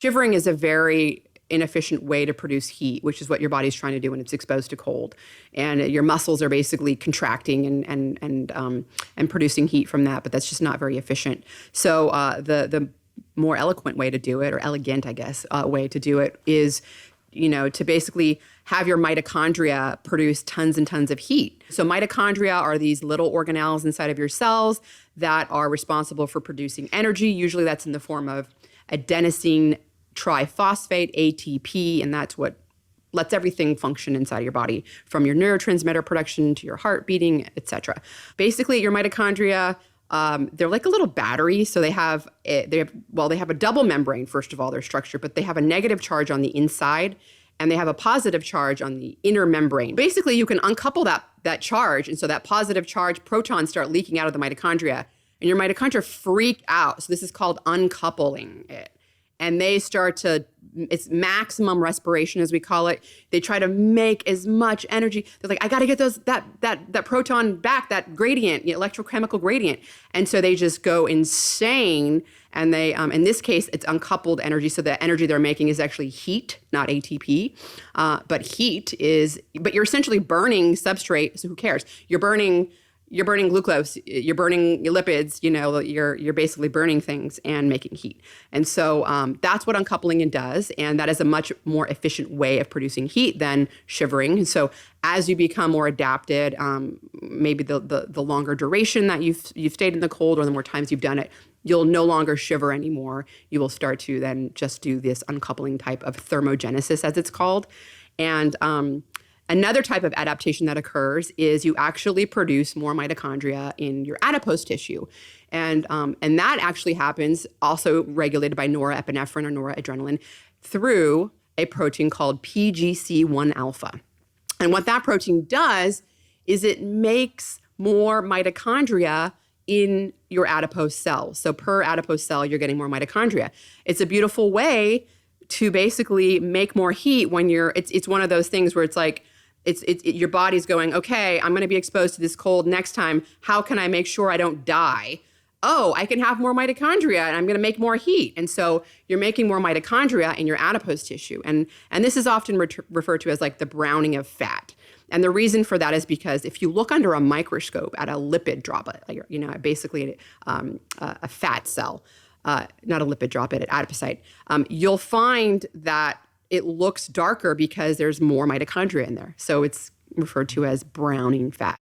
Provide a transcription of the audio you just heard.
Shivering is a very inefficient way to produce heat, which is what your body's trying to do when it's exposed to cold. And your muscles are basically contracting and producing heat from that, but that's just not very efficient. So the more eloquent way to do it, or elegant, I guess, way to do it is, to basically have your mitochondria produce tons and tons of heat. So mitochondria are these little organelles inside of your cells that are responsible for producing energy. Usually that's in the form of adenosine triphosphate, ATP, and that's what lets everything function inside your body, from your neurotransmitter production to your heart beating, etc. Basically, your mitochondria, they're like a little battery. So they have a double membrane, first of all, their structure, but they have a negative charge on the inside and they have a positive charge on the inner membrane. Basically, you can uncouple that charge, and so that positive charge protons start leaking out of the mitochondria, and your mitochondria freak out. So this is called uncoupling it. And they start to, it's maximum respiration, as we call it. They try to make as much energy. They're like, I got to get that proton back, that gradient, electrochemical gradient. And so they just go insane. And they, in this case, it's uncoupled energy. So the energy they're making is actually heat, not ATP. But you're essentially burning substrate. So who cares? You're burning glucose, you're burning lipids, you're basically burning things and making heat. And so that's what uncoupling does. And that is a much more efficient way of producing heat than shivering. And so as you become more adapted, maybe the longer duration that you've stayed in the cold, or the more times you've done it, you'll no longer shiver anymore. You will start to then just do this uncoupling type of thermogenesis, as it's called. And another type of adaptation that occurs is you actually produce more mitochondria in your adipose tissue. And that actually happens, also regulated by norepinephrine or noradrenaline, through a protein called PGC1 alpha. And what that protein does is it makes more mitochondria in your adipose cells. So per adipose cell, you're getting more mitochondria. It's a beautiful way to basically make more heat when it's one of those things where it's like, your body's going, okay, I'm going to be exposed to this cold next time. How can I make sure I don't die? Oh, I can have more mitochondria and I'm going to make more heat. And so you're making more mitochondria in your adipose tissue. And this is often referred to as like the browning of fat. And the reason for that is because if you look under a microscope at a lipid droplet, basically a fat cell, not a lipid droplet, an adipocyte, you'll find that it looks darker because there's more mitochondria in there. So it's referred to as browning fat.